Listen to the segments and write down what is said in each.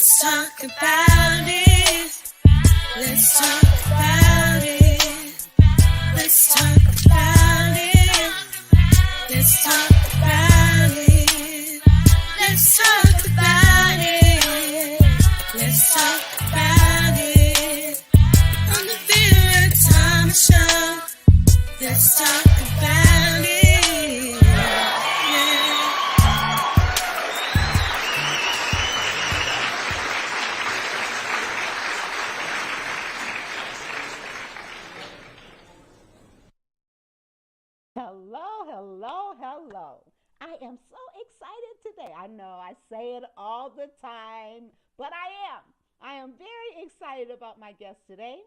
Let's talk about it. Let's talk about it. Let's talk about it. Let's talk about it. Let's talk about it. Let's talk about it. On the Vera Thomas Show. Let's talk about it. Yeah. Hello. I am so excited today. I know I say it all the time, but I am very excited about my guest today.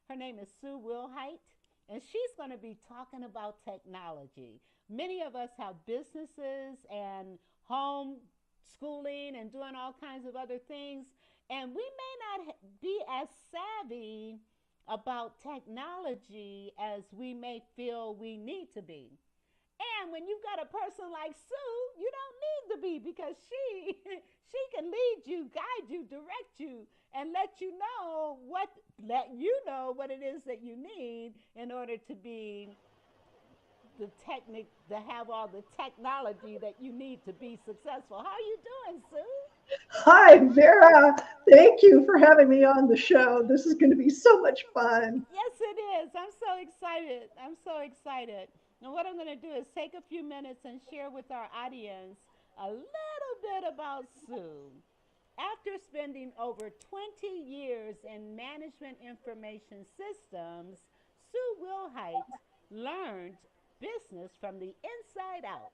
Her name is Sue Wilhite, and she's going to be talking about technology. Many of us have businesses and home schooling and doing all kinds of other things, and we may not be as savvy about technology as we may feel we need to be. And when you've got a person like Sue, you don't need to be because she can lead you, guide you, direct you, and let you know what it is that you need in order to be to have all the technology that you need to be successful. How are you doing, Sue? Hi, Vera. Thank you for having me on the show. This is going to be so much fun. Yes, it is. I'm so excited. I'm so excited. And what I'm going to do is take a few minutes and share with our audience a little bit about Sue. After spending over 20 years in management information systems, Sue Wilhite learned business from the inside out.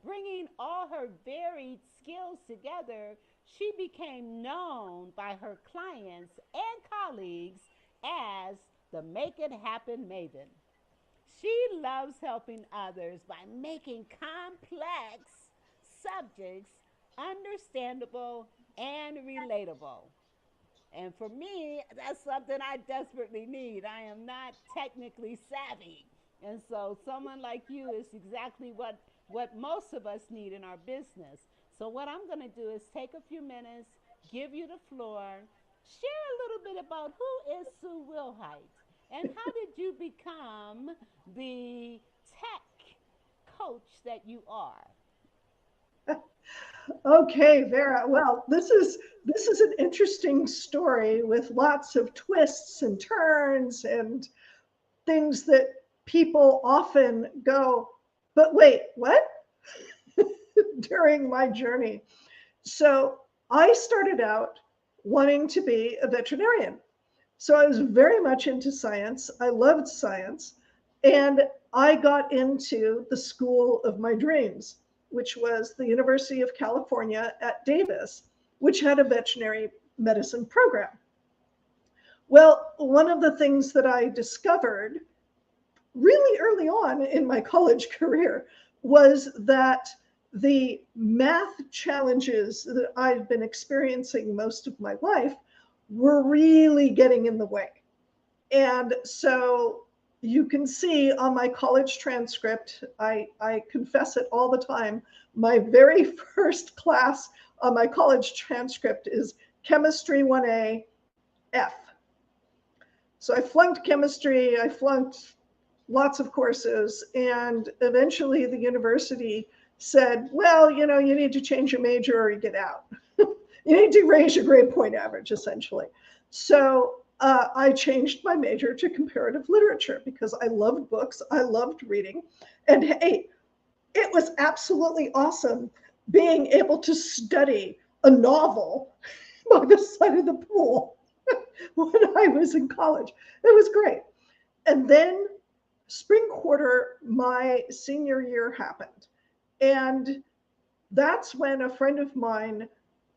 Bringing all her varied skills together, she became known by her clients and colleagues as the Make It Happen Maven. She loves helping others by making complex subjects understandable and relatable. And for me, that's something I desperately need. I am not technically savvy. And so someone like you is exactly what most of us need in our business. So what I'm going to do is take a few minutes, give you the floor, share a little bit about who is Sue Wilhite and how did you become the tech coach that you are? Okay, Vera. Well, this is an interesting story with lots of twists and turns and things that people often go, but wait, what? During my journey. So I started out wanting to be a veterinarian. So I was very much into science. I loved science. And I got into the school of my dreams, which was the University of California at Davis, which had a veterinary medicine program. Well, one of the things that I discovered really early on in my college career was that the math challenges that I've been experiencing most of my life were really getting in the way. And so you can see on my college transcript, I confess it all the time, my very first class on my college transcript is Chemistry 1A F. So I flunked chemistry, I flunked lots of courses, and eventually the university said, well, you need to change your major or you get out. You need to raise your grade point average, essentially. So I changed my major to comparative literature because I loved books, I loved reading. And hey, it was absolutely awesome being able to study a novel by the side of the pool when I was in college. It was great. And then spring quarter, my senior year happened. And that's when a friend of mine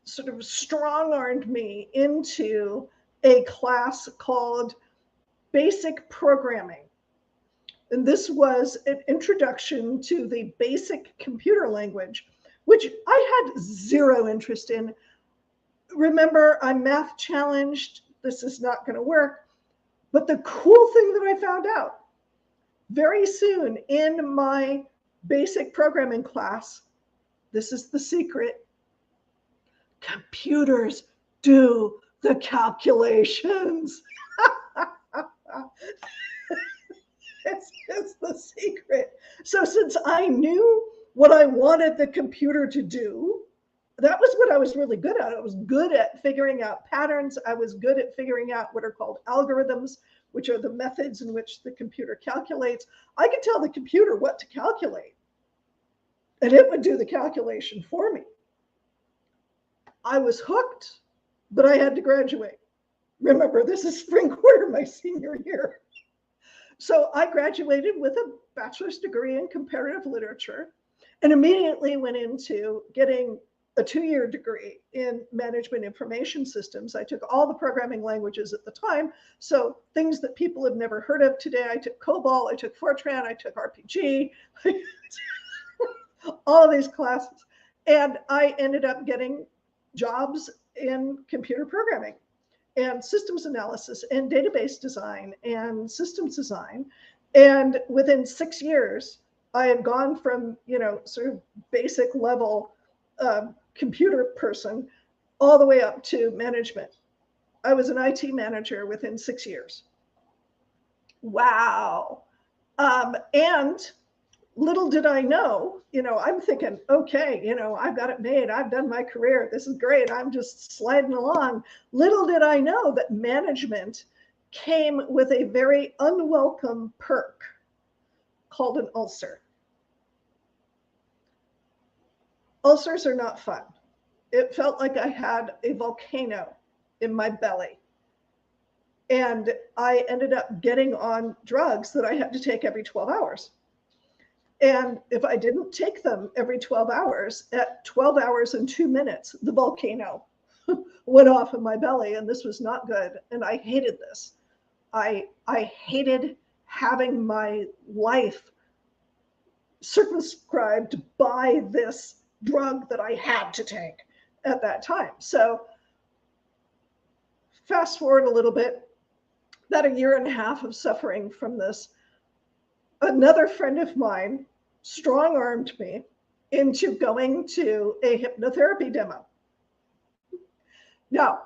sort of strong armed me into a class called Basic Programming. And this was an introduction to the basic computer language, which I had zero interest in. Remember, I'm math challenged. This is not going to work. But the cool thing that I found out very soon in my basic programming class, this is the secret, computers do the calculations. It's the secret. So since I knew what I wanted the computer to do, that was what I was really good at. I was good at figuring out patterns. I was good at figuring out what are called algorithms, which are the methods in which the computer calculates. I could tell the computer what to calculate, and it would do the calculation for me. I was hooked, but I had to graduate. Remember, this is spring quarter, my senior year. So I graduated with a bachelor's degree in comparative literature and immediately went into getting a 2-year degree in management information systems. I took all the programming languages at the time. So things that people have never heard of today, I took COBOL, I took Fortran, I took RPG, all of these classes. And I ended up getting jobs in computer programming and systems analysis and database design and systems design. And within 6 years, I had gone from, sort of basic level computer person all the way up to management. I was an IT manager within 6 years. Wow. And little did I know, I'm thinking, okay, I've got it made. I've done my career. This is great. I'm just sliding along. Little did I know that management came with a very unwelcome perk called an ulcer. Ulcers are not fun. It felt like I had a volcano in my belly. And I ended up getting on drugs that I had to take every 12 hours. And if I didn't take them every 12 hours, at 12 hours and 2 minutes, the volcano went off in my belly, and this was not good. And I hated this. I hated having my life circumscribed by this drug that I had to take at that time. So fast forward a little bit, about a year and a half of suffering from this. Another friend of mine strong armed me into going to a hypnotherapy demo. Now,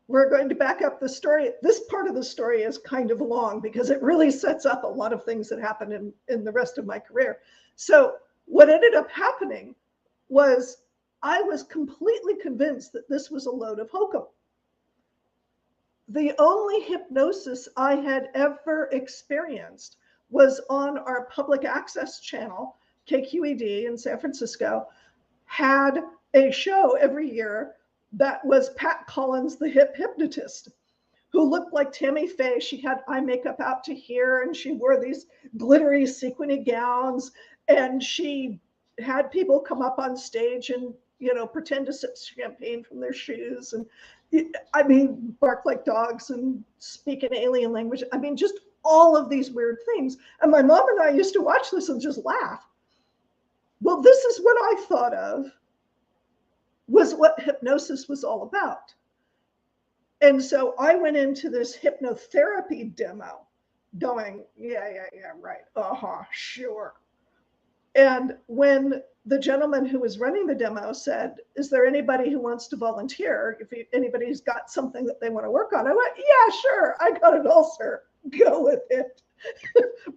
we're going to back up the story. This part of the story is kind of long because it really sets up a lot of things that happened in the rest of my career. So what ended up happening was I was completely convinced that this was a load of hokum. The only hypnosis I had ever experienced was on our public access channel. KQED in San Francisco had a show every year that was Pat Collins, the hypnotist, who looked like Tammy Faye. She had eye makeup out to here, and she wore these glittery sequiny gowns, and she had people come up on stage and pretend to sip champagne from their shoes, and bark like dogs and speak an alien language. Just all of these weird things. And my mom and I used to watch this and just laugh. Well, this is what I thought of was what hypnosis was all about. And so I went into this hypnotherapy demo going, yeah, right. Sure. And when the gentleman who was running the demo said, is there anybody who wants to volunteer? If anybody's got something that they want to work on, I went, yeah, sure. I got an ulcer. Go with it.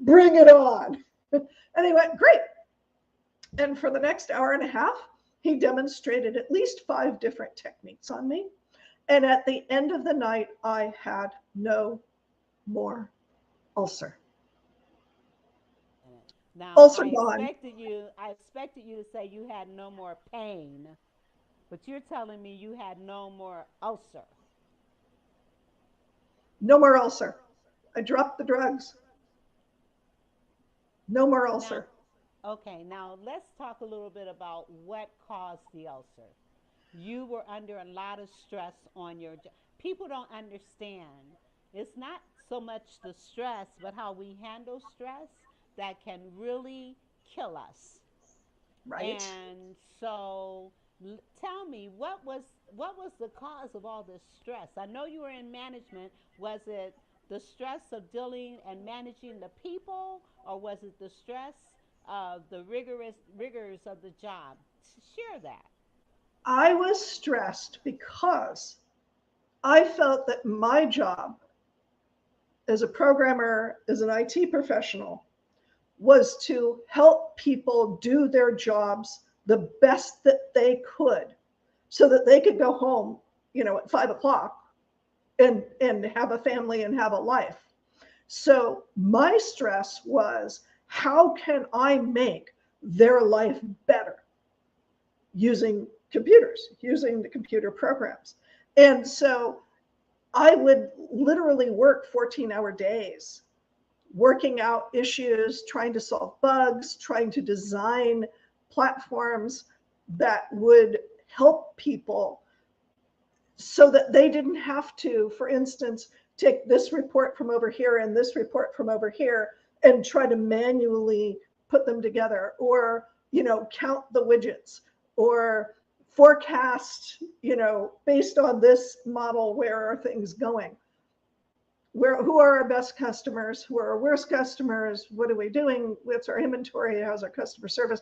Bring it on. And he went, great. And for the next hour and a half, he demonstrated at least 5 different techniques on me. And at the end of the night, I had no more ulcer. Now, Ulcer gone. I expected you to say you had no more pain, but you're telling me you had no more ulcer. No more ulcer. I dropped the drugs. No more Now, ulcer. okay, now let's talk a little bit about what caused the ulcer. You were under a lot of stress on your job. People don't understand. It's not so much the stress, but how we handle stress that can really kill us. Right. And so tell me what was the cause of all this stress? I know you were in management. Was it the stress of dealing and managing the people, or was it the stress of the rigors of the job? Share that. I was stressed because I felt that my job as a programmer, as an IT professional, was to help people do their jobs the best that they could so that they could go home, at 5 o'clock and have a family and have a life. So my stress was, how can I make their life better using computers, using the computer programs? And so I would literally work 14-hour days, working out issues, trying to solve bugs, trying to design platforms that would help people so that they didn't have to, for instance, take this report from over here and this report from over here and try to manually put them together, or count the widgets, or forecast, based on this model, where are things going, who are our best customers, who are our worst customers, what are we doing, what's our inventory, how's our customer service,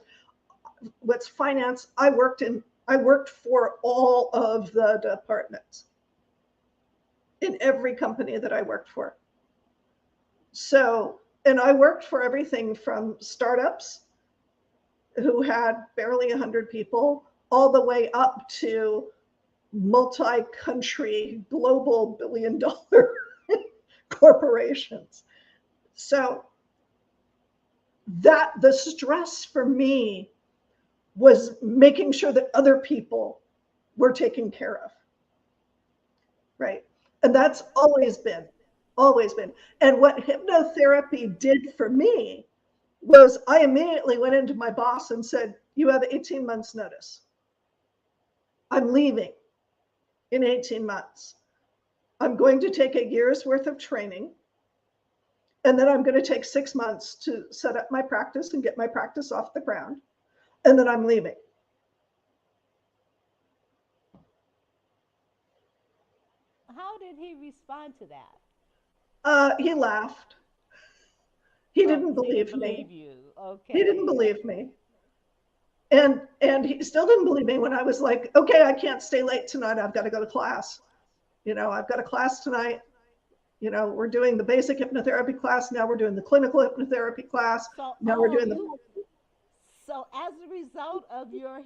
what's finance. I worked for all of the departments in every company that I worked for. So, and I worked for everything from startups who had barely 100 people all the way up to multi-country global billion-dollar corporations. So that the stress for me was making sure that other people were taken care of. Right. And that's always been. And what hypnotherapy did for me was I immediately went into my boss and said, you have 18 months notice. I'm leaving in 18 months. I'm going to take a year's worth of training. And then I'm going to take 6 months to set up my practice and get my practice off the ground. And then I'm leaving. How did he respond to that? He laughed. He didn't He believe me. you. Okay. He didn't believe me. And he still didn't believe me when I was like, okay, I can't stay late tonight. I've got to go to class. I've got a class tonight. We're doing the basic hypnotherapy class. Now we're doing the clinical hypnotherapy class. So, now we're doing So as a result of your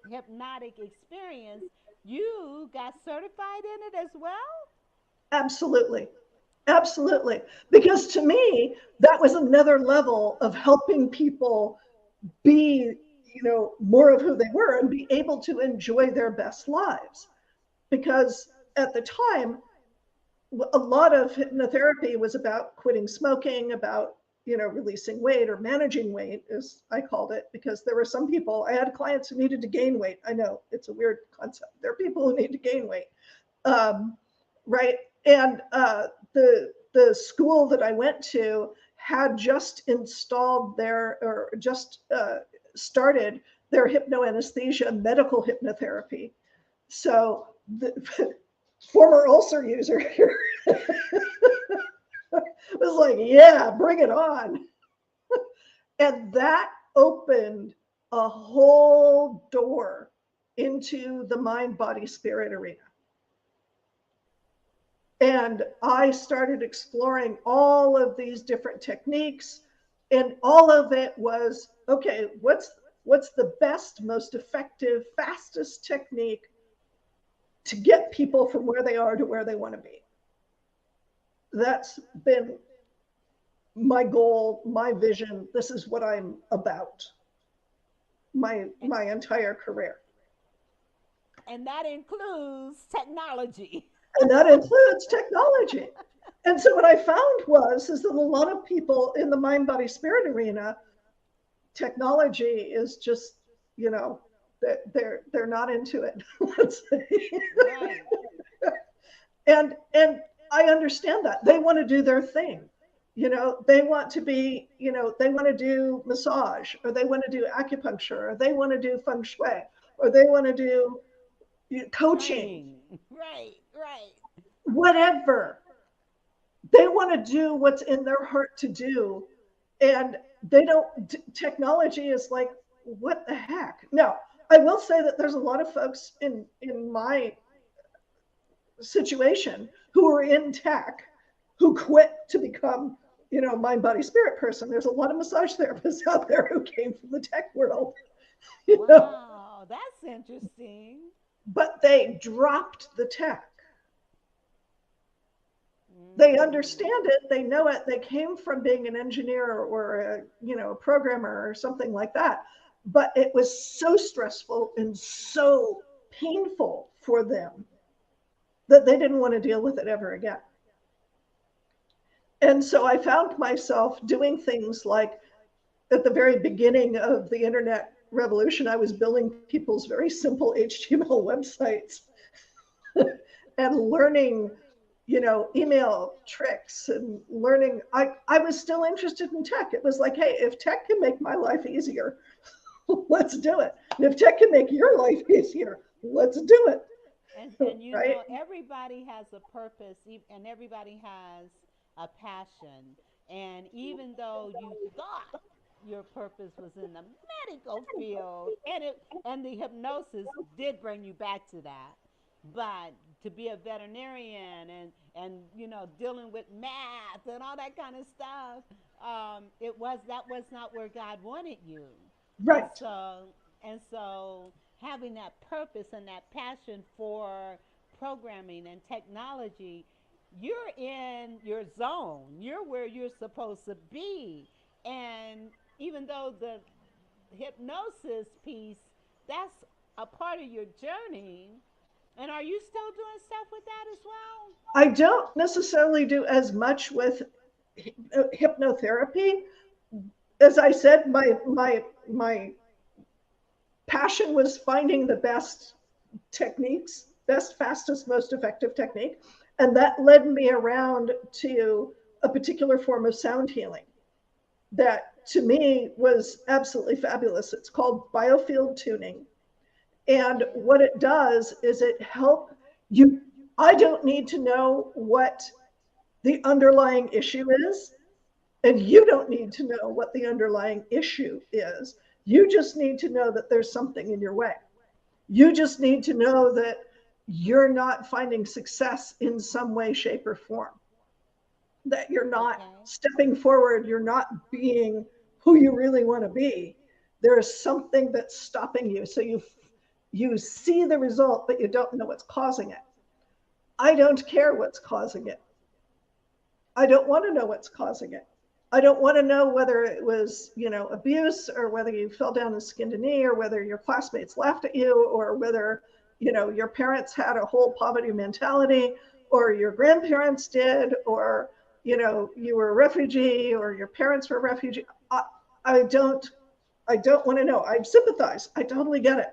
hypnotic experience, you got certified in it as well? Absolutely. Absolutely. Because to me, that was another level of helping people be, more of who they were and be able to enjoy their best lives. Because at the time, a lot of hypnotherapy was about quitting smoking, about, releasing weight or managing weight, as I called it, because there were some people, I had clients who needed to gain weight. I know it's a weird concept. There are people who need to gain weight. Right. And the school that I went to had just installed started their hypnoanesthesia medical hypnotherapy. So the former ulcer user here was like, yeah, bring it on. And that opened a whole door into the mind, body, spirit arena. And I started exploring all of these different techniques, and all of it was, okay, what's the best, most effective, fastest technique to get people from where they are to where they want to be? That's been my goal, my vision. This is what I'm about my entire career. And that includes technology. And that includes technology. And so what I found is that a lot of people in the mind, body, spirit arena, technology is just, they're not into it. Let's say. Right. And I understand that. They want to do their thing. They want to be, they want to do massage, or they want to do acupuncture, or they want to do feng shui, or they want to do coaching. Right. Whatever. They want to do what's in their heart to do. And they don't, technology is like, what the heck? No, I will say that there's a lot of folks in my situation who are in tech who quit to become, mind, body, spirit person. There's a lot of massage therapists out there who came from the tech world, you know, Wow, that's interesting. but they dropped the tech. They Mm. understand it, they know it, they came from being an engineer or a programmer or something like that, but it was so stressful and so painful for them that they didn't want to deal with it ever again. And so I found myself doing things like, at the very beginning of the internet revolution, I was building people's very simple HTML websites and learning, email tricks and learning. I was still interested in tech. It was like, hey, if tech can make my life easier, let's do it. And if tech can make your life easier, let's do it. And Right? everybody has a purpose, and everybody has a passion. And even though you thought your purpose was in the medical field, and the hypnosis did bring you back to that, but to be a veterinarian, and dealing with math and all that kind of stuff, that was not where God wanted you. And Right. so having that purpose and that passion for programming and technology, you're in your zone. You're where you're supposed to be. And even though the hypnosis piece, that's a part of your journey. And are you still doing stuff with that as well? I don't necessarily do as much with hypnotherapy. As I said, my passion was finding the best techniques, best, fastest, most effective technique. And that led me around to a particular form of sound healing that to me was absolutely fabulous. It's called biofield tuning. And Okay. what it does is it help you. I don't need to know what the underlying issue is, and you don't need to know what the underlying issue is. You just need to know that there's something in your way. You just need to know that you're not finding success in some way, shape, or form, that you're not Okay. stepping forward, you're not being who you really want to be. There is something that's stopping you. So you see the result, but you don't know what's causing it. I don't care what's causing it. I don't want to know what's causing it. I don't want to know whether it was, abuse, or whether you fell down and skinned a knee, or whether your classmates laughed at you, or whether, your parents had a whole poverty mentality, or your grandparents did, or, you were a refugee, or your parents were a refugee. I don't, I don't want to know. I sympathize. I totally get it.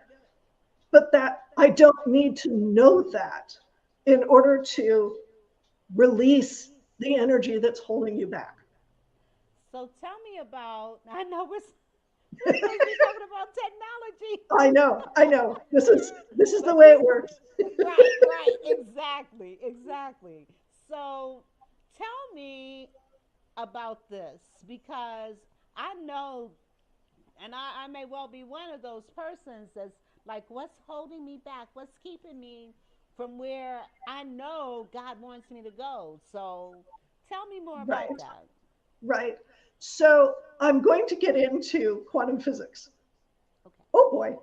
But that I don't need to know that in order to release the energy that's holding you back. So tell me about, I know we're supposed to be talking about technology. I know. This is the But way it works. right, right, exactly, exactly. So tell me about this, because I know, and I may well be one of those persons that's like, what's holding me back? What's keeping me from where I know God wants me to go? So tell me more about Right, that. right. So I'm going to get into quantum physics. Okay. Oh boy.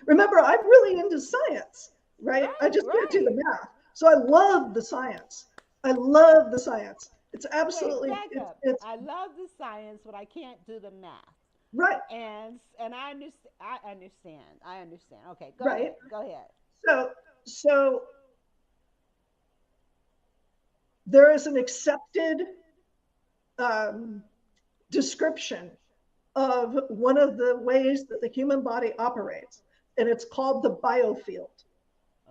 Remember, I'm really into science, right? I Right, just can't do the right. math. So I love the science. I love the science. It's Wait, absolutely, back up. it's I love the science, but I can't do the math. right, And I understand. I understand. I understand. Okay, go right. ahead. Go ahead. So there is an accepted um, description of one of the ways that the human body operates, and it's called the biofield.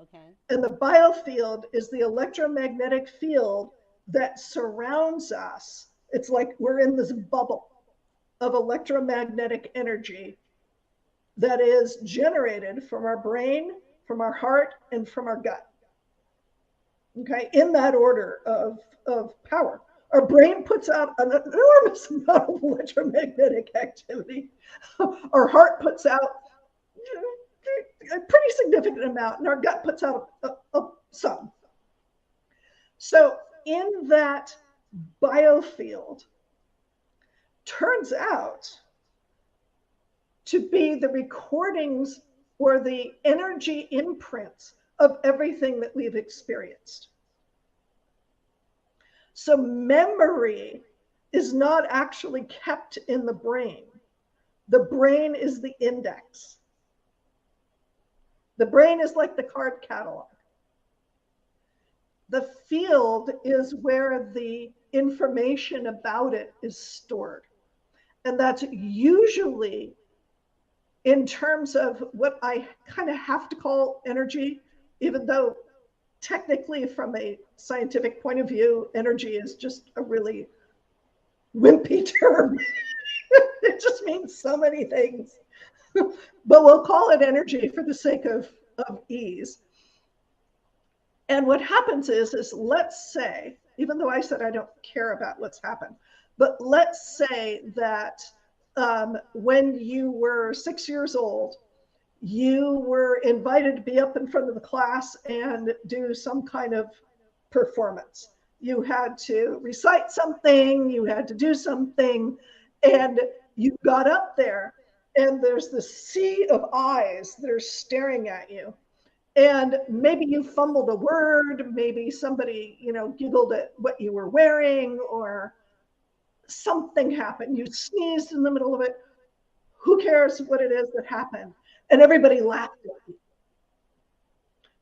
Okay. And the biofield is the electromagnetic field that surrounds us. It's like we're in this bubble of electromagnetic energy that is generated from our brain, from our heart, and from our gut. Okay, in that order of power. Our brain puts out an enormous amount of electromagnetic activity. Our heart puts out a pretty significant amount, and our gut puts out some. So in that biofield, turns out to be the recordings or the energy imprints of everything that we've experienced. So memory is not actually kept in the brain. The brain is the index. The brain is like the card catalog. The field is where the information about it is stored. And that's usually in terms of what I kind of have to call energy, even though technically from a scientific point of view, energy is just a really wimpy term. It just means so many things. But we'll call it energy for the sake of ease. And what happens is let's say, even though I said I don't care about what's happened, but let's say that when you were 6 years old, you were invited to be up in front of the class and do some kind of performance. You had to recite something, you had to do something, and you got up there, and there's this sea of eyes that are staring at you. And maybe you fumbled a word, maybe somebody, giggled at what you were wearing, or something happened. You sneezed in the middle of it. Who cares what it is that happened? And everybody laughed at you.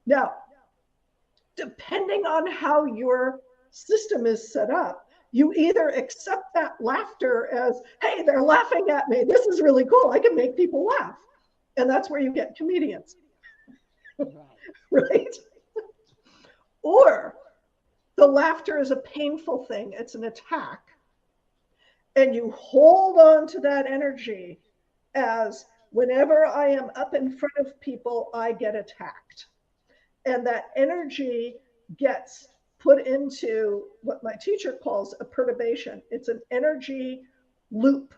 Now, depending on how your system is set up, you either accept that laughter as, hey, they're laughing at me. This is really cool. I can make people laugh. And that's where you get comedians. Right? Or the laughter is a painful thing. It's an attack. And you hold on to that energy as whenever I am up in front of people, I get attacked. And that energy gets put into what my teacher calls a perturbation. It's an energy loop,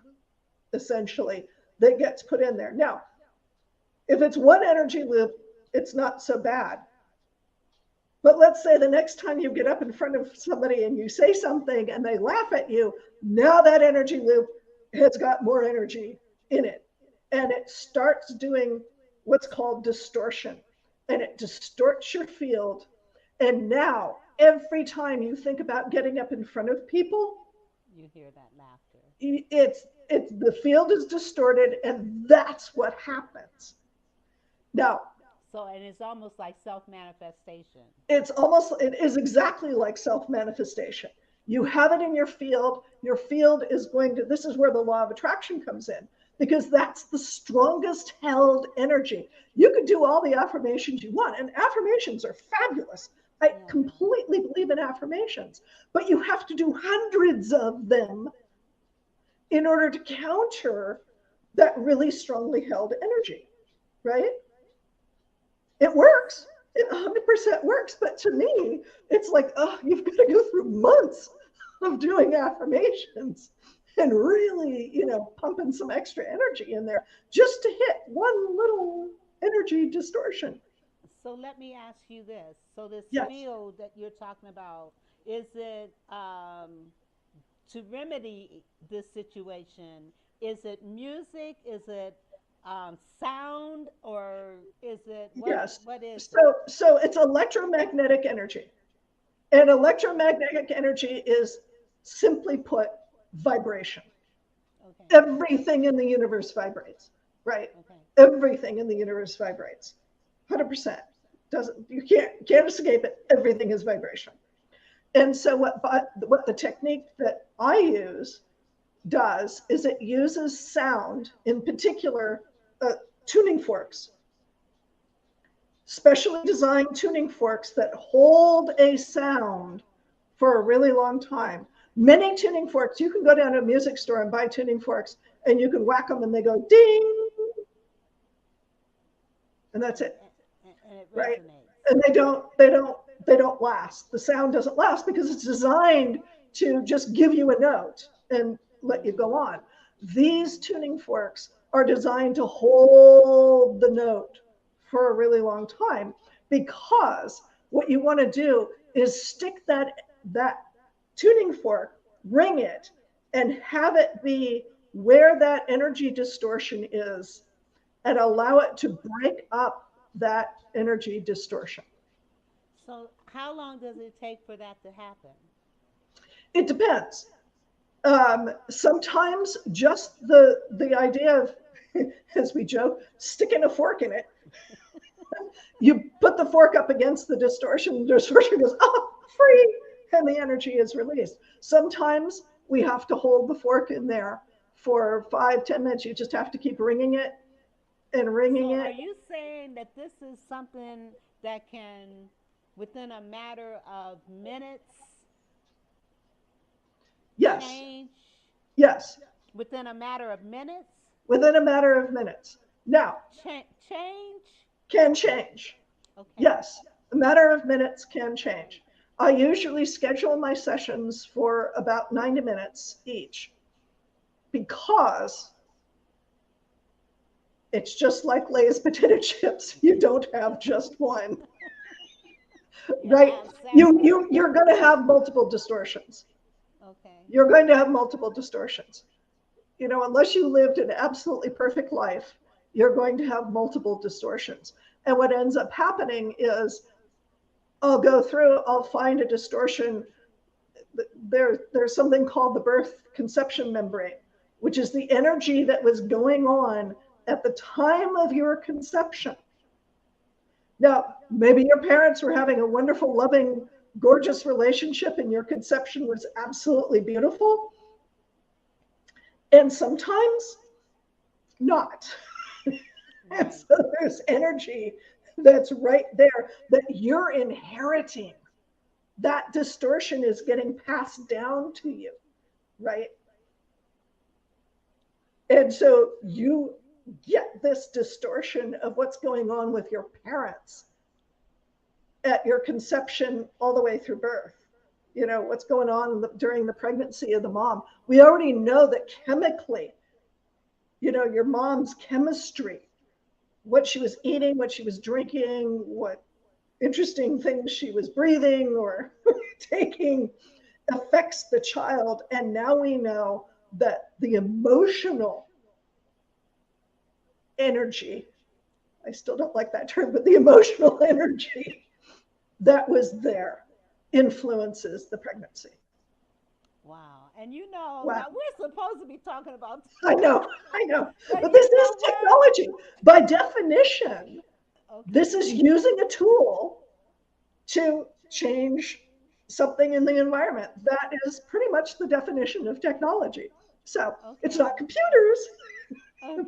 essentially, that gets put in there. Now, if it's one energy loop, it's not so bad. But let's say the next time you get up in front of somebody and you say something and they laugh at you, now that energy loop has got more energy in it. And it starts doing what's called distortion. And it distorts your field. And now, every time you think about getting up in front of people, you hear that laughter. It's the field is distorted, and that's what happens. Now, so, and it's almost like self-manifestation. It is exactly like self-manifestation. You have it in your field is this is where the law of attraction comes in, because that's the strongest held energy. You could do all the affirmations you want, and affirmations are fabulous. I completely believe in affirmations, but you have to do hundreds of them in order to counter that really strongly held energy, right? It works. It 100% works. But to me, it's like, oh, you've got to go through months of doing affirmations and really, pumping some extra energy in there just to hit one little energy distortion. So let me ask you this. So this field that you're talking about, is it to remedy this situation? Is it music? Is it sound, or is it what is it? So it's electromagnetic energy, and electromagnetic energy is, simply put, vibration. Okay. Everything in the universe vibrates, right? Okay. Everything in the universe vibrates 100%. You can't escape it. Everything is vibration. And so what the technique that I use does is it uses sound, in particular tuning forks, specially designed tuning forks that hold a sound for a really long time. Many tuning forks, you can go down to a music store and buy tuning forks, and you can whack them and they go ding, and that's it. And it right? And they don't last. The sound doesn't last because it's designed to just give you a note and let you go on. These tuning forks are designed to hold the note for a really long time, because what you want to do is stick that tuning fork, ring it, and have it be where that energy distortion is, and allow it to break up that energy distortion. So, how long does it take for that to happen? It depends. Sometimes just the idea of, as we joke, sticking a fork in it. You put the fork up against the distortion goes, oh, free, and the energy is released. Sometimes we have to hold the fork in there for 5-10 minutes. You just have to keep ringing it and ringing So, are it. you saying that this is something that can, within a matter of minutes, Yes, change? yes, Within a matter of minutes, within a matter of minutes. Now, change? can change. Okay. Yes, a matter of minutes can change. I usually schedule my sessions for about 90 minutes each, because it's just like Lay's potato chips. You don't have just one, You right? have You, several. you, you're going to have multiple distortions. Okay. You're going to have multiple distortions. Unless you lived an absolutely perfect life, you're going to have multiple distortions. And what ends up happening is I'll find a distortion. There's something called the birth conception membrane, which is the energy that was going on at the time of your conception. Now, maybe your parents were having a wonderful, loving, gorgeous relationship, and your conception was absolutely beautiful. And sometimes not. And Right. so there's energy that's right there that you're inheriting. That distortion is getting passed down to you, right? And so you get this distortion of what's going on with your parents at your conception all the way through birth. What's going on during the pregnancy of the mom. We already know that chemically, your mom's chemistry, what she was eating, what she was drinking, what interesting things she was breathing or taking, affects the child. And now we know that the emotional energy, I still don't like that term, but the emotional energy that was there influences the pregnancy. Wow. And you know, Wow. now we're supposed to be talking about, I know, I know. but But this you is know what? technology. By definition, this Okay. is using a tool to change something in the environment. That is pretty much the definition of technology. So it's Okay. not computers,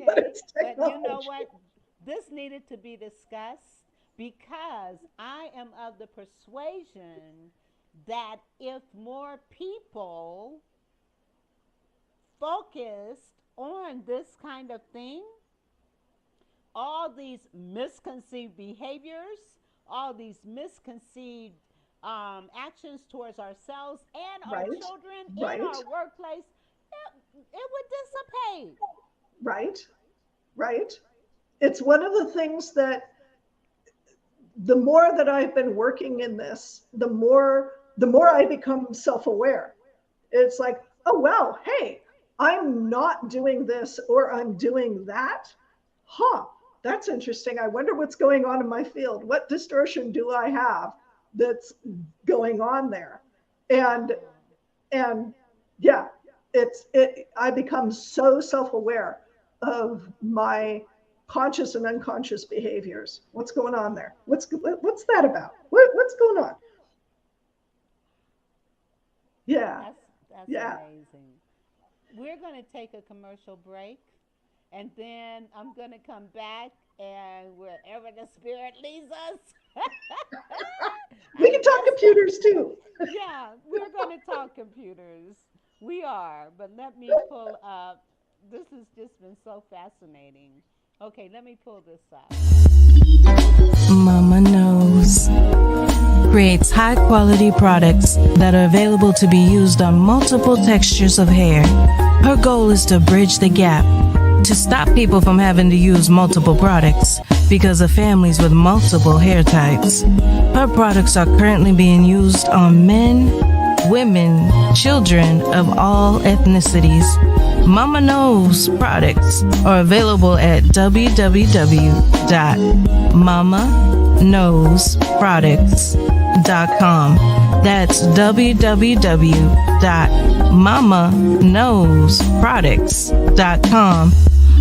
but Okay. it's But you know technology. what? This needed to be discussed because I am of the persuasion that if more people focused on this kind of thing, all these misconceived behaviors, all these misconceived actions towards ourselves and our Right, children in right, our workplace, it would dissipate. right, right. It's one of the things that the more that I've been working in this, the more I become self-aware. It's like, oh wow, hey, I'm not doing this or I'm doing that. Huh, that's interesting. I wonder what's going on in my field. What distortion do I have that's going on there? And Wow. and yeah, I become so self-aware of my conscious and unconscious behaviors. What's going on there? What's that about? What's going on? Yeah, That's yeah. amazing. We're going to take a commercial break and then I'm going to come back and wherever the spirit leads us. We I can talk guess that, computers too. yeah, we're going to talk computers. We are, but let me pull up. This has just been so fascinating. Okay, let me pull this up. Mama knows. creates high quality products that are available to be used on multiple textures of hair. Her goal is to bridge the gap to stop people from having to use multiple products because of families with multiple hair types. Her products are currently being used on men, women, children of all ethnicities. Mama Knows products are available at www.mamaknowsproducts.com. That's www.mamaknowsproducts.com.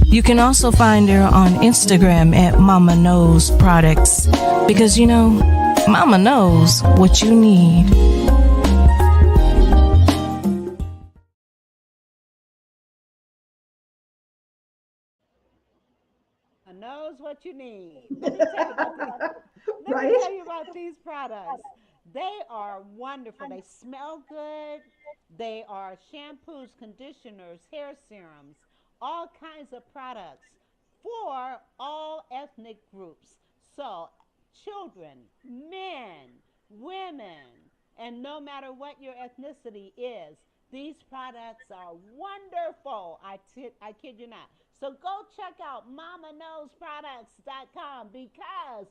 You can also find her on Instagram at Mama Knows Products because Mama knows what you need. Knows what you need. Let me tell you about these. Let me Right? tell you about these products. They are wonderful. They smell good. They are shampoos, conditioners, hair serums, all kinds of products for all ethnic groups. So, children, men, women, and no matter what your ethnicity is, these products are wonderful. I kid you not. So go check out mamaknowsproducts.com because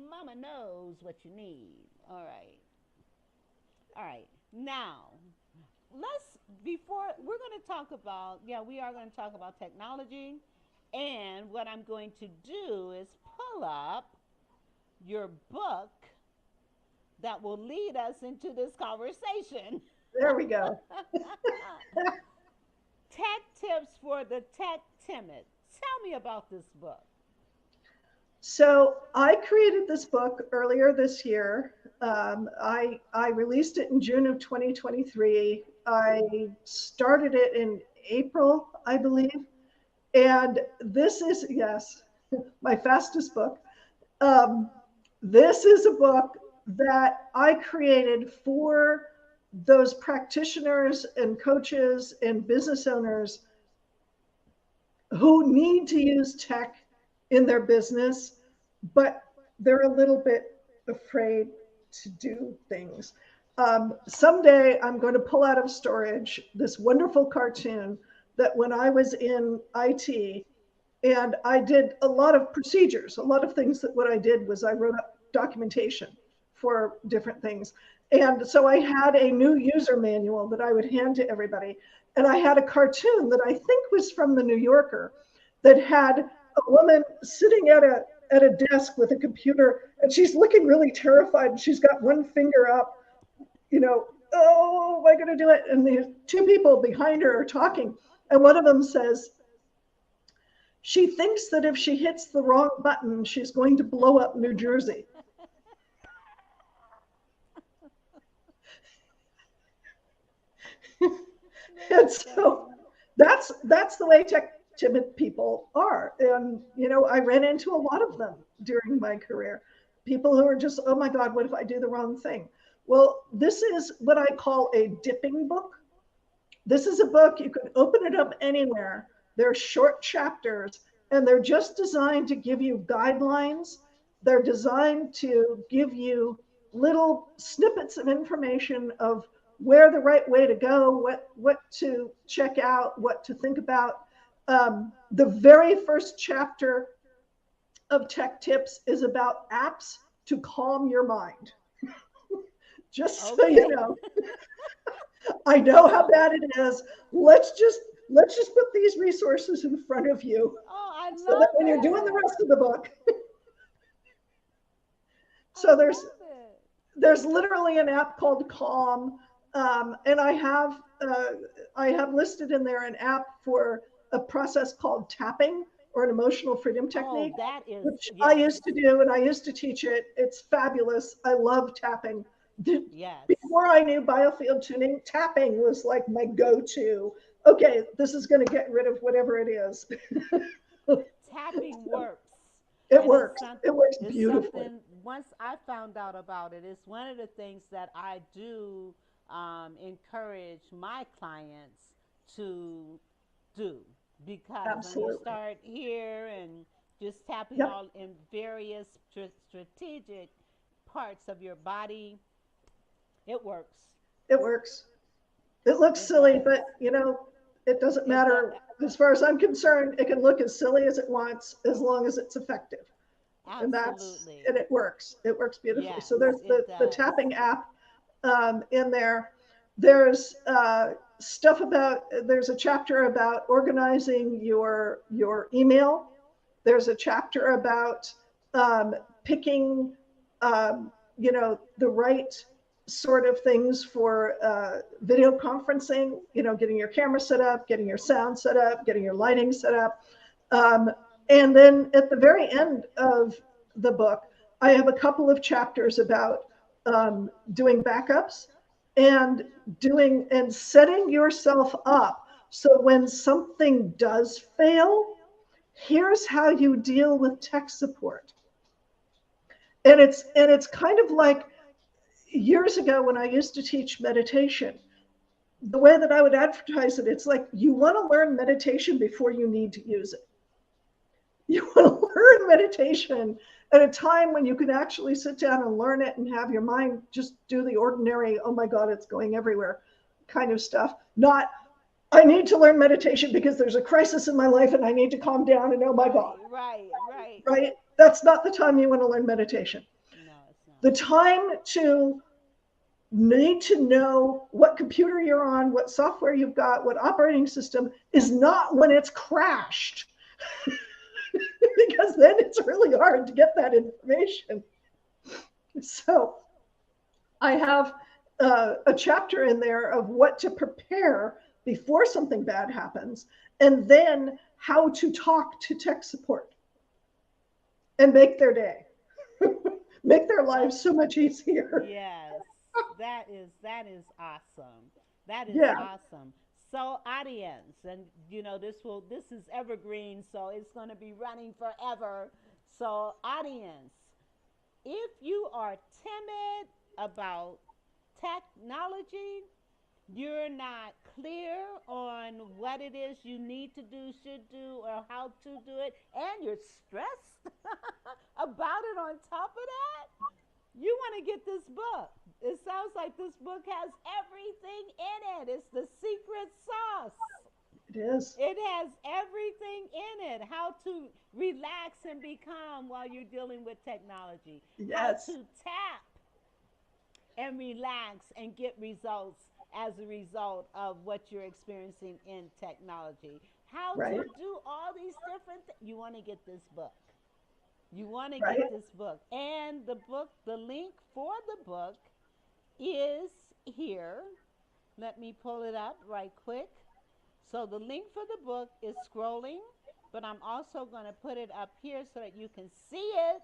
Mama knows what you need. All right. All right. Now, let's before we're going to talk about, we are going to talk about technology, and what I'm going to do is pull up your book that will lead us into this conversation. There we go. Tech tips for the tech timid. Tell me about this book. So I created this book earlier this year. I released it in June of 2023. I started it in April, I believe. And this is, yes, my fastest book. Um, this is a book that I created for those practitioners and coaches and business owners who need to use tech in their business, but they're a little bit afraid to do things. Someday I'm going to pull out of storage this wonderful cartoon that when I was in IT, and I did a lot of procedures, a lot of things that what I did was I wrote up documentation for different things. And so I had a new user manual that I would hand to everybody. And I had a cartoon that I think was from the New Yorker that had a woman sitting at a desk with a computer, and she's looking really terrified. And she's got one finger up, oh, am I going to do it? And the two people behind her are talking. And one of them says, she thinks that if she hits the wrong button, she's going to blow up New Jersey. And so that's the way tech timid people are. And I ran into a lot of them during my career. People who are just, oh my God, what if I do the wrong thing? Well, this is what I call a dipping book. This is a book, you can open it up anywhere. They're short chapters, and they're just designed to give you guidelines. They're designed to give you little snippets of information of where the right way to go, what to check out, what to think about. The very first chapter of Tech Tips is about apps to calm your mind. Just so you know. I know how bad it is. Let's just put these resources in front of you. Oh, I love so that when it. you're doing the rest of the book. So there's literally an app called Calm, and I have listed in there an app for a process called tapping, or an emotional freedom technique, which I used to do, and I used to teach it. It's fabulous. I love tapping. Yes. Before I knew biofield tuning, tapping was like my go-to. Okay, this is going to get rid of whatever it is. Tapping works. It works. It works beautifully. Once I found out about it, it's one of the things that I do encourage my clients to do, because Absolutely. when you start here and just tapping all in various strategic parts of your body, It works. It works. It looks It silly, does. but it doesn't It does. matter. As far as I'm concerned, it can look as silly as it wants as long as it's effective. And Absolutely. it works. It works beautifully. Yes, So there's it the does. tapping app in there. There's stuff about. There's a chapter about organizing your email. There's a chapter about picking, the right sort of things for video conferencing. Getting your camera set up, getting your sound set up, getting your lighting set up. Um, and then at the very end of the book, I have a couple of chapters about doing backups and setting yourself up so when something does fail, here's how you deal with tech support. And it's kind of like years ago when I used to teach meditation. The way that I would advertise it, it's like you want to learn meditation before you need to use it. You want to learn meditation at a time when you can actually sit down and learn it and have your mind just do the ordinary, oh my God, it's going everywhere kind of stuff. Not, I need to learn meditation because there's a crisis in my life and I need to calm down and oh my God, Right. right? That's not the time you want to learn meditation. No, it's not. The time to need to know what computer you're on, what software you've got, what operating system is not when it's crashed. Because then it's really hard to get that information. So I have a chapter in there of what to prepare before something bad happens, and then how to talk to tech support and make their day, make their That's lives so much easier. yes. That is awesome. That is Yeah, awesome. So audience, and this is evergreen, so it's going to be running forever. So audience, if you are timid about technology, you're not clear on what it is you need to do, should do, or how to do it, and you're stressed about it on top of that, you want to get this book. It sounds like this book has everything in it. It's the secret sauce. it is. It has everything in it. How to relax and be calm while you're dealing with technology. How Yes, to tap and relax and get results as a result of what you're experiencing in technology. How to right, do all these different things. You want to get this book. You want to right. get this book. And the book, the link for the book is here. Let me pull it up right quick. So the link for the book is scrolling, but I'm also going to put it up here so that you can see it.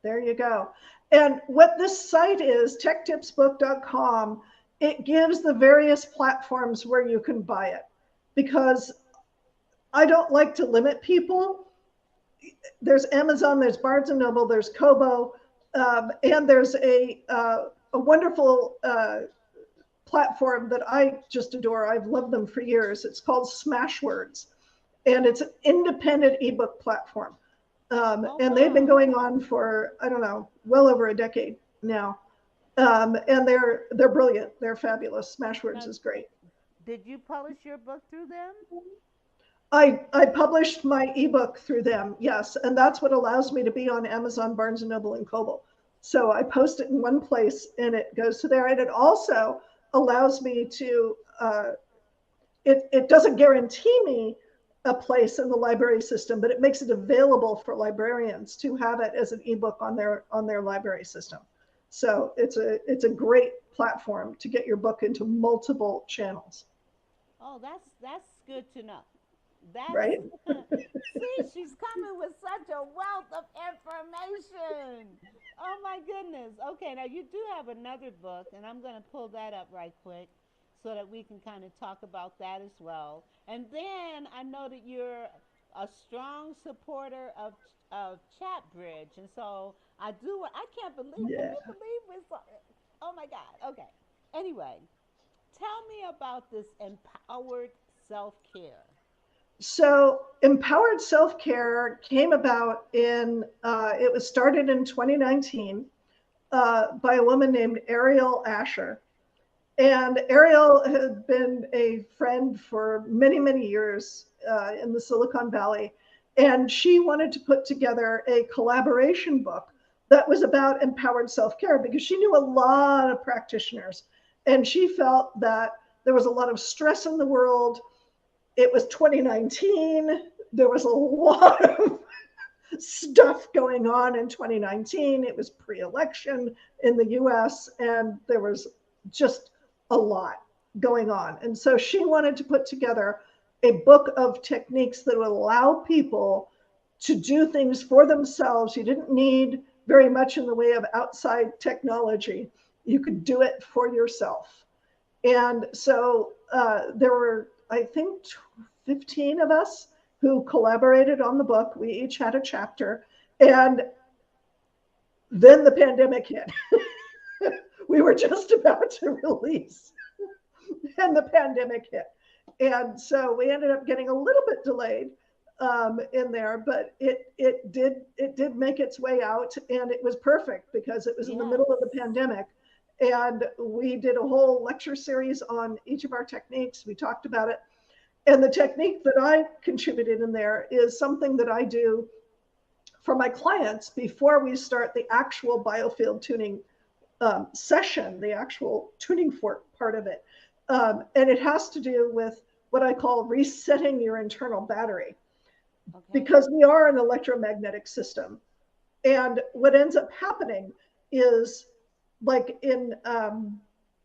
There you go. And what this site is, techtipsbook.com, it gives the various platforms where you can buy it because I don't like to limit people. There's Amazon, there's Barnes and Noble, there's Kobo, and there's a wonderful platform that I just adore. I've loved them for years. It's called Smashwords, and it's an independent ebook platform. Oh, And they've been wow. going on for, I don't know, well over a decade now. And they're brilliant. They're fabulous. Smashwords Now, is great. did you publish your book through them? I published my ebook through them, yes, and that's what allows me to be on Amazon, Barnes and Noble, and Kobo. So I post it in one place, and it goes to there, and it also allows me to. It doesn't guarantee me a place in the library system, but it makes it available for librarians to have it as an ebook on their library system. So it's a great platform to get your book into multiple channels, Oh, that's good to know. That's right? see, she's coming with such a wealth of information. Oh my goodness. Okay, now you do have another book, and I'm going to pull that up right quick so that we can kind of talk about that as well. And then I know that you're a strong supporter of Chat Bridge, and so I do. I can't believe. Can Yeah. you believe this? Oh my God. Okay. Anyway, tell me about this empowered self care. So empowered self-care came about it was started in 2019. by a woman named Ariel Asher. And Ariel had been a friend for many, many years in the Silicon Valley. And she wanted to put together a collaboration book that was about empowered self-care because she knew a lot of practitioners. And she felt that there was a lot of stress in the world. It was 2019. There was a lot of stuff going on in 2019. It was pre-election in the US, and there was just a lot going on. And so she wanted to put together a book of techniques that would allow people to do things for themselves. You didn't need very much in the way of outside technology. You could do it for yourself. And so there were, I think, 15 of us who collaborated on the book. We each had a chapter. And then the pandemic hit. We were just about to release, and the pandemic hit. And so we ended up getting a little bit delayed in there, but it did make its way out, and it was perfect because it was in the middle of the pandemic. And we did a whole lecture series on each of our techniques. We talked about it. And the technique that I contributed in there is something that I do for my clients before we start the actual biofield tuning session, the actual tuning fork part of it. And it has to do with what I call resetting your internal battery. Okay. Because we are an electromagnetic system. And what ends up happening is, like in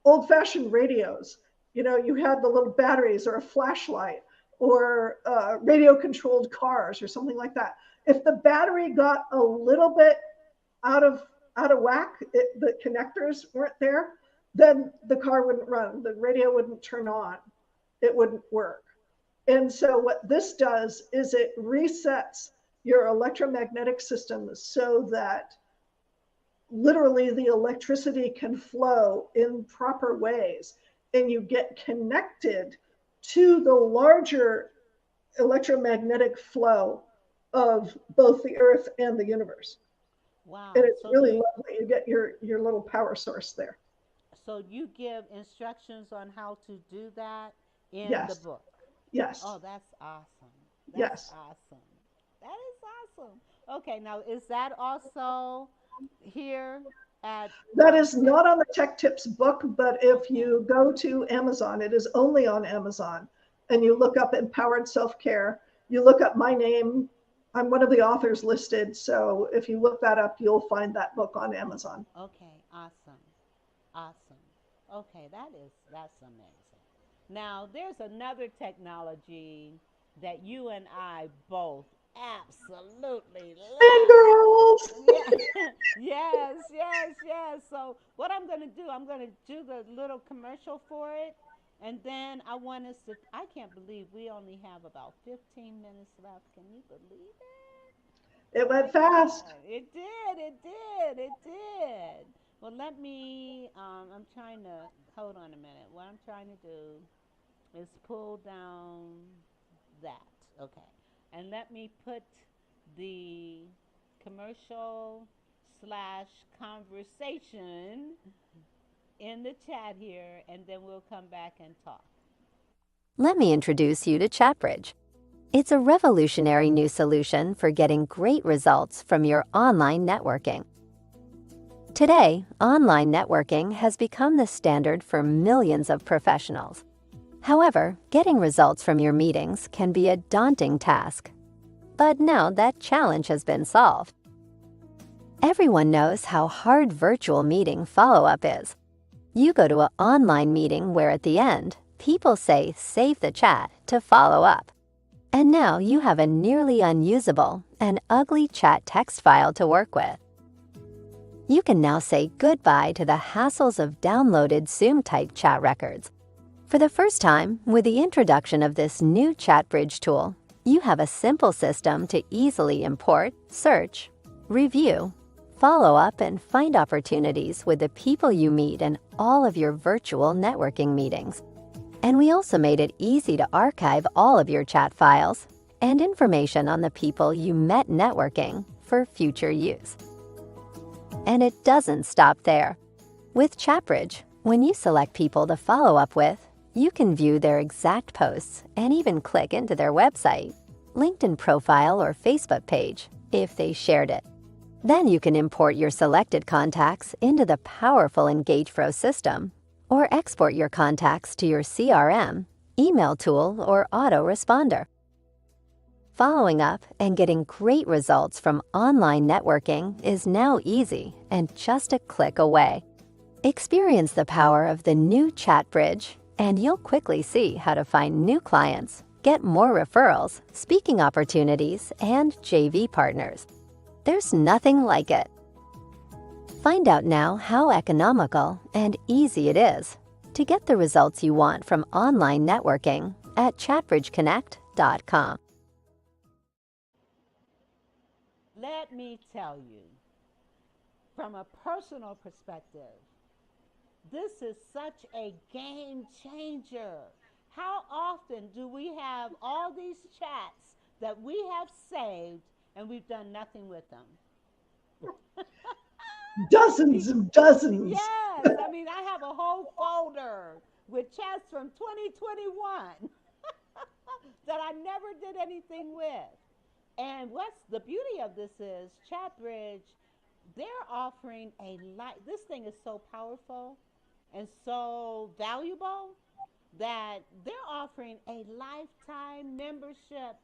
old-fashioned radios, you know, you had the little batteries or a flashlight or radio-controlled cars or something like that. If the battery got a little bit out of whack, the connectors weren't there, then the car wouldn't run, the radio wouldn't turn on, it wouldn't work. And so what this does is it resets your electromagnetic system so that literally the electricity can flow in proper ways, and you get connected to the larger electromagnetic flow of both the earth and the universe. Wow. And it's really lovely. You get your little power source there. So you give instructions on how to do that in Yes. the book? Yes. Oh, that's awesome. Yes. Awesome. That is awesome. Okay, now is that also here at... That is not on the Tech Tips book, but if you go to Amazon, it is only on Amazon, and you look up Empowered Self-Care, you look up my name, I'm one of the authors listed, so if you look that up, you'll find that book on Amazon. Okay, awesome. Awesome. Okay, that's amazing. Now, there's another technology that you and I both absolutely love. Fangirls! Yes. So what I'm going to do, I'm going to do the little commercial for it. And then I want us to, I can't believe we only have about 15 minutes left. Can you believe it? It went fast. It did. Well, let me, I'm trying to, hold on a minute. What I'm trying to do is pull down that. Okay. And let me put the commercial / conversation in the chat here, and then we'll come back and talk. Let me introduce you to ChatBridge. It's a revolutionary new solution for getting great results from your online networking. Today, online networking has become the standard for millions of professionals. However, getting results from your meetings can be a daunting task. But now that challenge has been solved. Everyone knows how hard virtual meeting follow-up is. You go to an online meeting where at the end, people say save the chat to follow up. And now you have a nearly unusable and ugly chat text file to work with. You can now say goodbye to the hassles of downloaded Zoom-type chat records. For the first time, with the introduction of this new ChatBridge tool, you have a simple system to easily import, search, review, follow up, and find opportunities with the people you meet in all of your virtual networking meetings. And we also made it easy to archive all of your chat files and information on the people you met networking for future use. And it doesn't stop there. With ChatBridge, when you select people to follow up with, you can view their exact posts and even click into their website, LinkedIn profile, or Facebook page if they shared it. Then you can import your selected contacts into the powerful EngagePro system or export your contacts to your CRM, email tool, or autoresponder. Following up and getting great results from online networking is now easy and just a click away. Experience the power of the new ChatBridge, and you'll quickly see how to find new clients, get more referrals, speaking opportunities, and JV partners. There's nothing like it. Find out now how economical and easy it is to get the results you want from online networking at chatbridgeconnect.com. Let me tell you, from a personal perspective, this is such a game changer. How often do we have all these chats that we have saved and we've done nothing with them? Dozens and dozens. Yes, I mean, I have a whole folder with chats from 2021 that I never did anything with. And what's the beauty of this is ChatBridge, they're offering this thing is so powerful and so valuable that they're offering a lifetime membership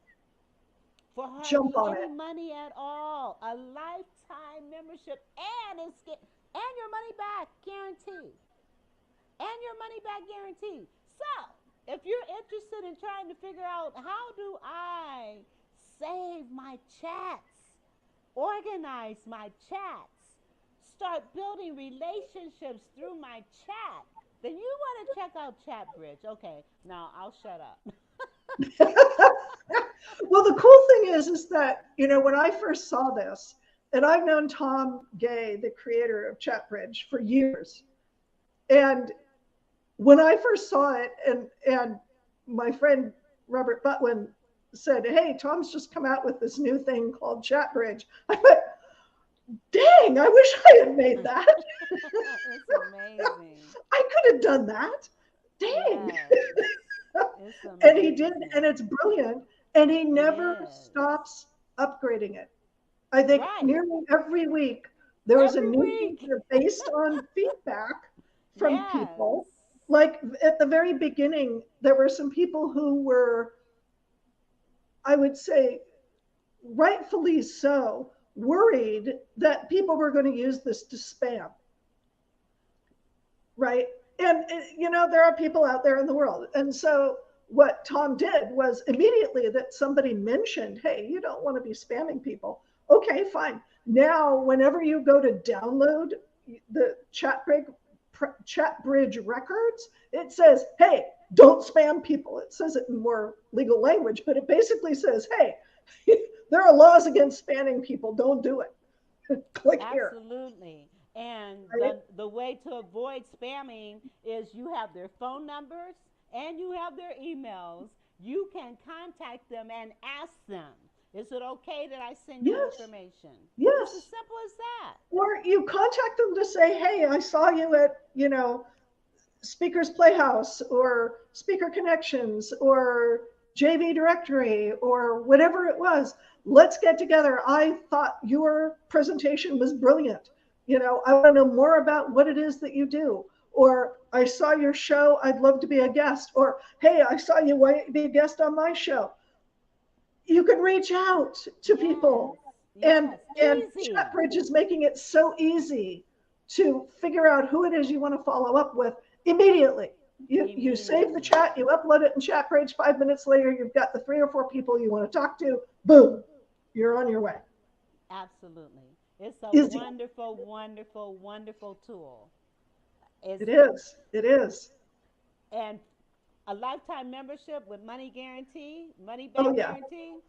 for Jump on hardly any it. money at all. A lifetime membership, and and your money back guarantee. And your money back guarantee. So, if you're interested in trying to figure out how do I save my chats, organize my chats, start building relationships through my chat, then you want to check out ChatBridge. Okay, now I'll shut up. Well, the cool thing is that, when I first saw this, and I've known Tom Gay, the creator of ChatBridge, for years. And when I first saw it, and my friend Robert Butwin said, "Hey, Tom's just come out with this new thing called ChatBridge," I went, "Dang, I wish I had made that." It's amazing. I could have done that. Dang. Yes, it's And he did, amazing. and it's brilliant. And he It never is. stops upgrading it. I think Right. nearly every week there was a Every new week. feature based on feedback from Yes. people. Like at the very beginning, there were some people who were, I would say, rightfully so, worried that people were going to use this to spam, right? And there are people out there in the world. And so what Tom did was immediately that somebody mentioned, "Hey, you don't want to be spamming people." Okay, fine. Now, whenever you go to download the ChatBridge records, it says, "Hey, don't spam people." It says it in more legal language, but it basically says, "Hey, there are laws against spamming people. Don't do it." Click here. Absolutely. And Right? the way to avoid spamming is you have their phone numbers and you have their emails. You can contact them and ask them, is it okay that I send you Yes. information? It's as Yes. simple as that. Or you contact them to say, "Hey, I saw you at, Speakers Playhouse or Speaker Connections or JV Directory or whatever it was. Let's get together. I thought your presentation was brilliant. I want to know more about what it is that you do." Or, "I saw your show. I'd love to be a guest." Or, "Hey, I saw you be a guest on my show." You can reach out to Yes. people, and Yes. and Easy. ChatBridge is making it so easy to figure out who it is you want to follow up with immediately. You save the Immediately. chat, you upload it in ChatBridge. 5 minutes later, you've got the 3 or 4 people you want to talk to. Boom, you're on your way. Absolutely. It's a Easy. wonderful, wonderful, wonderful tool. It's It is. It is. and a lifetime membership with money Oh back yeah. guarantee.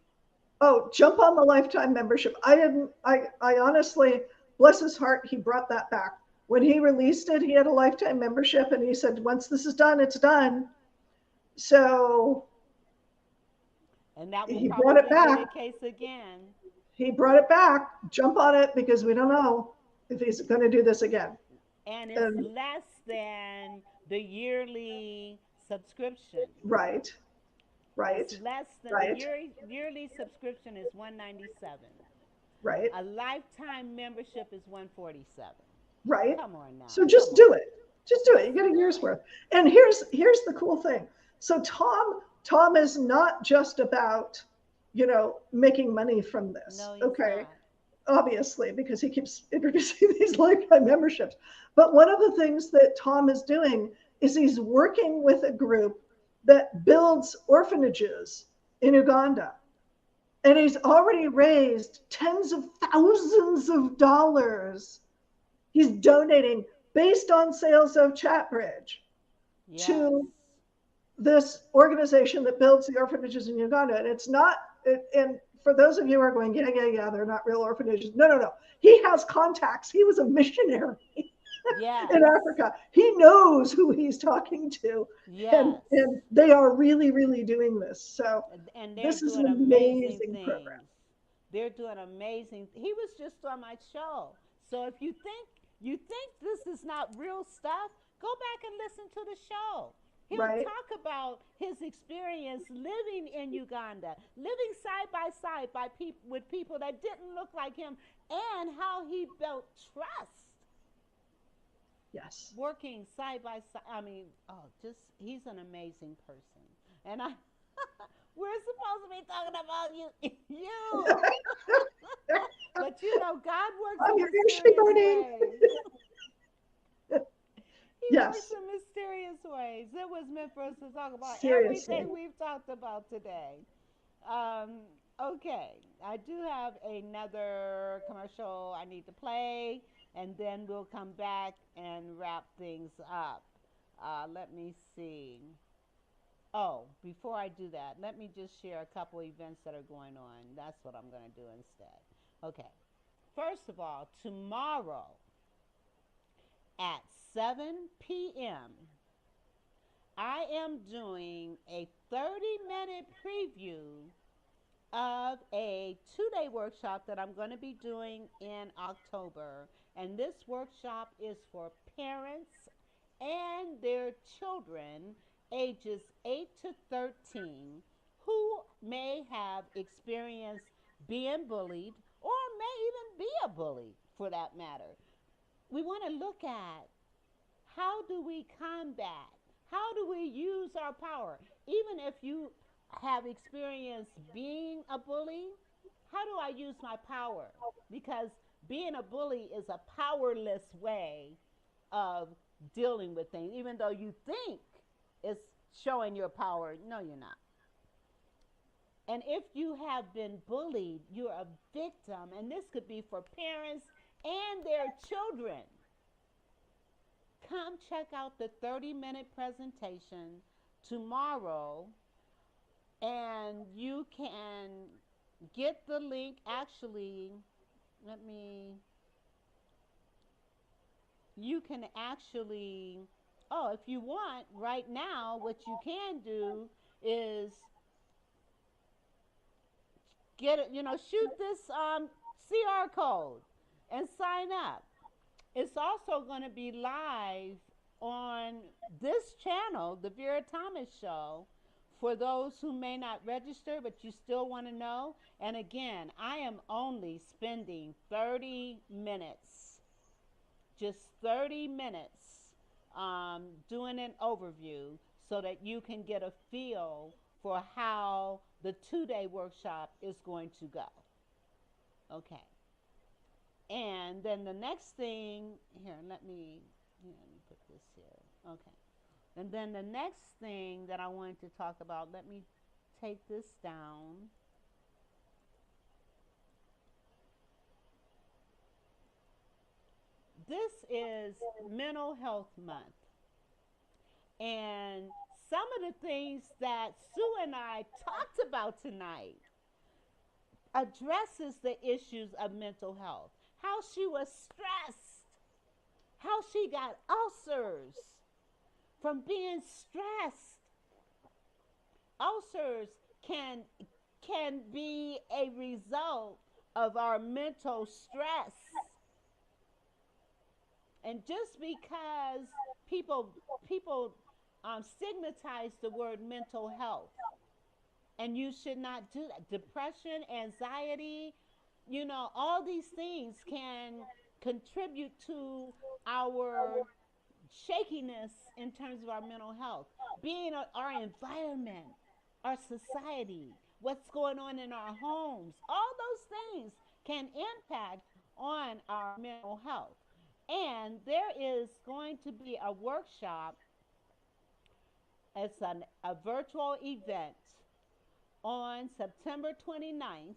Oh, jump on the lifetime membership. I didn't. I honestly, bless his heart, he brought that back. When he released it, he had a lifetime membership, and he said, "Once this is done, it's done." So And that will he brought it probably be back. the case again. He brought it back. Jump on it because we don't know. if he's going to do this again. And it's And less than the yearly subscription. right, It's right, less than the right, yearly subscription is 197. right, A lifetime membership is 147. right. Come on now. So Come just on. do it. Just do it. You Just get a do year's it. worth. And here's the cool thing. So Tom is not just about, making money from this. No, he's Okay. not. Obviously, because he keeps introducing these lifetime memberships. But one of the things that Tom is doing is he's working with a group that builds orphanages in Uganda. And he's already raised tens of thousands of dollars. He's donating based on sales of ChatBridge Yes. to this organization that builds the orphanages in Uganda. And it's not, and for those of you who are going, yeah, they're not real orphanages. No. He has contacts. He was a missionary Yes. in Africa. He knows who he's talking to. And, Yes. and they are really, really doing this. So And they're this is an doing amazing amazing program. things. They're doing amazing. He was just on my show. So if you think this is not real stuff, go back and listen to the show. He'll Right? talk about his experience living in Uganda, living side by side with people that didn't look like him, and how he built trust Yes. working side by side. I mean, just he's an amazing person. And we're supposed to be talking about you. But God works I'm in your ear mysterious burning. ways. He works Yes. in mysterious ways. It was meant for us to talk about Seriously. everything we've talked about today. Okay, I do have another commercial I need to play, and then we'll come back and wrap things up. Let me see. Oh, before I do that, let me just share a couple events that are going on. That's what I'm going to do instead. Okay. First of all, tomorrow at 7 p.m., I am doing a 30-minute preview of a 2-day workshop that I'm going to be doing in October. And this workshop is for parents and their children ages 8 to 13 who may have experienced being bullied or may even be a bully for that matter. We want to look at how do we combat, how do we use our power, even if you have experienced being a bully. How do I use my power? Because being a bully is a powerless way of dealing with things, even though you think it's showing your power. No, you're not. And if you have been bullied, you're a victim. And this could be for parents and their children. Come check out the 30-minute presentation tomorrow, and you can get the link. Actually, you can actually, if you want, right now, what you can do is shoot this CR code and sign up. It's also going to be live on this channel, the Vera Thomas Show, for those who may not register, but you still want to know. And again, I am only spending 30 minutes, just 30 minutes, doing an overview so that you can get a feel for how the 2-day workshop is going to go. Okay. And then the next thing, let me put this here. Okay. And then the next thing that I wanted to talk about, let me take this down. This is Mental Health Month. And some of the things that Sue and I talked about tonight addresses the issues of mental health. How she was stressed, how she got ulcers from being stressed. Ulcers can be a result of our mental stress. And just because people people stigmatize the word mental health, and you should not do that. Depression, anxiety, all these things can contribute to our shakiness in terms of our mental health, being our environment, our society, what's going on in our homes. All those things can impact on our mental health. And there is going to be a workshop. It's a virtual event on September 29th.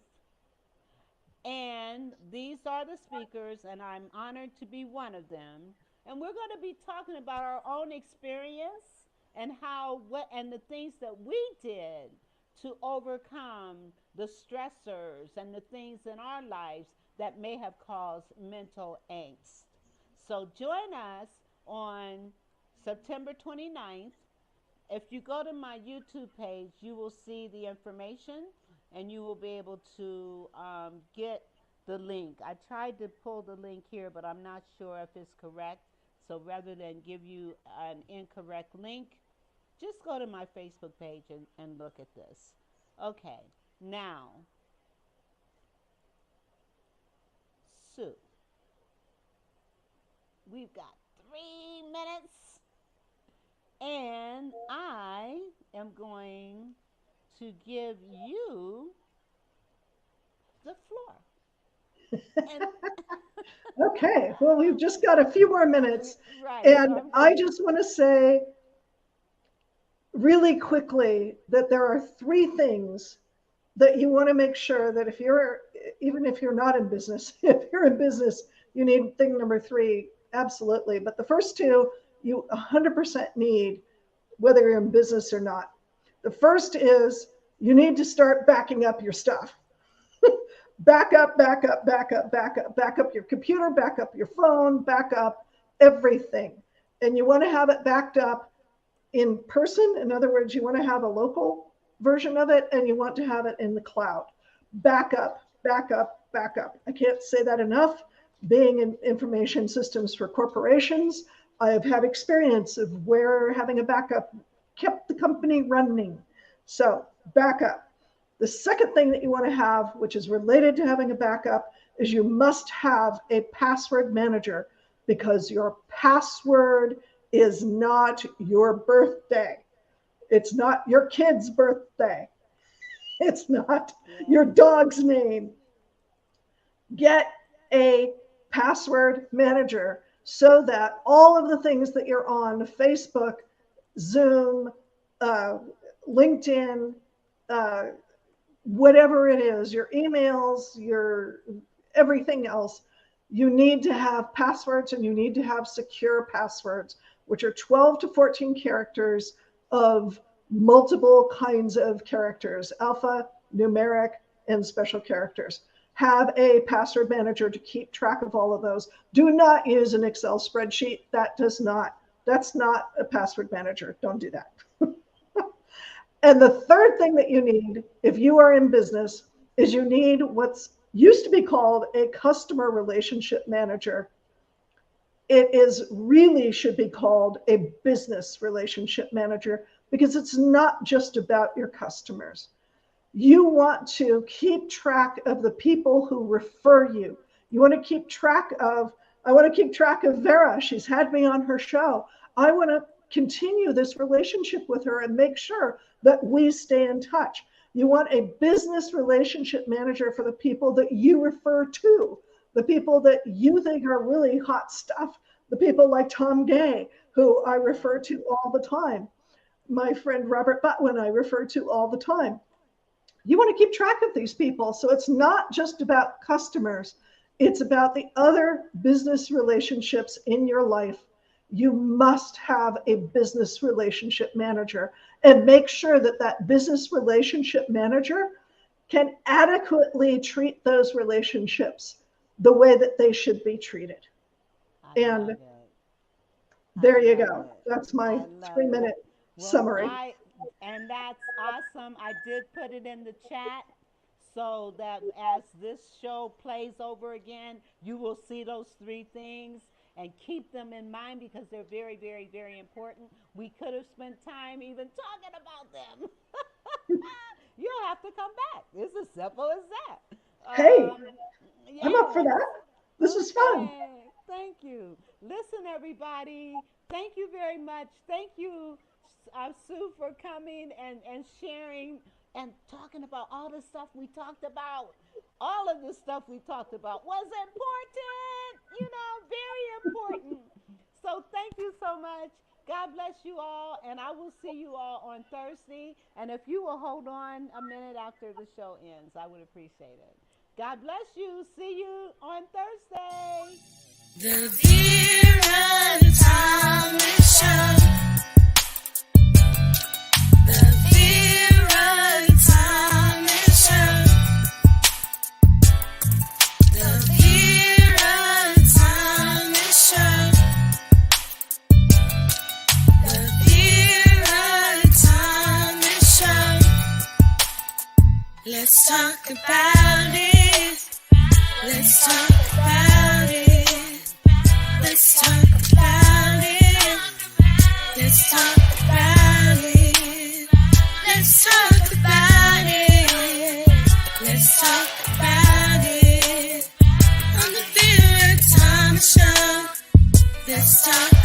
And these are the speakers, and I'm honored to be one of them. And we're going to be talking about our own experience and the things that we did to overcome the stressors and the things in our lives that may have caused mental angst. So join us on September 29th. If you go to my YouTube page, you will see the information and you will be able to get the link. I tried to pull the link here, but I'm not sure if it's correct. So rather than give you an incorrect link, just go to my Facebook page and look at this. Okay, now, Sue, we've got 3 minutes, and I am going to give you the floor. And Okay, well, we've just got a few more minutes. right, And I just want to say really quickly that there are three things that you want to make sure that even if you're not in business, if you're in business, you need thing number three, absolutely. But the first two, you 100% need, whether you're in business or not. The first is you need to start backing up your stuff. Back up, back up, back up, back up, back up your computer, back up your phone, back up everything. And you want to have it backed up in person. In other words, you want to have a local version of it, and you want to have it in the cloud. Back up, back up, back up. I can't say that enough. Being in information systems for corporations, I have had experience of where having a backup kept the company running. So back up. The second thing that you want to have, which is related to having a backup, is you must have a password manager, because your password is not your birthday. It's not your kid's birthday. It's not your dog's name. Get a password manager so that all of the things that you're on, Facebook, Zoom, LinkedIn, whatever it is, your emails, your everything else, you need to have passwords, and you need to have secure passwords, which are 12 to 14 characters of multiple kinds of characters, alpha, numeric, and special characters. Have a password manager to keep track of all of those. Do not use an Excel spreadsheet. That's not a password manager. Don't do that. And the third thing that you need, if you are in business, is you need what's used to be called a customer relationship manager. It is really should be called a business relationship manager, because it's not just about your customers. You want to keep track of the people who refer you. You want to keep track of, I want to keep track of Vera. She's had me on her show. I want to continue this relationship with her and make sure that we stay in touch. You want a business relationship manager for the people that you refer to, the people that you think are really hot stuff, the people like Tom Gay, who I refer to all the time. My friend Robert Butwin, I refer to all the time. You want to keep track of these people. So it's not just about customers. It's about the other business relationships in your life. You must have a business relationship manager, and make sure that that business relationship manager can adequately treat those relationships the way that they should be treated. And there you go. That's my 3-minute summary. And that's awesome. I did put it in the chat so that as this show plays over again, you will see those three things. and keep them in mind because they're very, very, very important. We could have spent time even talking about them. You'll have to come back. It's as simple as that. Hey, Yeah. I'm up for that. This is fun. Okay. Thank you. Listen, everybody. Thank you very much. Thank you, Sue, for coming and sharing and talking about all the stuff we talked about. All of the stuff we talked about was important, very important. So thank you so much. God bless you all, and I will see you all on Thursday. And if you will hold on a minute after the show ends, I would appreciate it. God bless you. See you on Thursday. The Vera and Thomas Show. The Vera and Thomas Show. The Vera and Thomas Show. The Vera and Thomas Show. Let's talk about it. Let's talk about it. Let's talk about it. Let's talk about it. Let's talk about it. Let's talk about it. On the Vera Thomas Show. Let's talk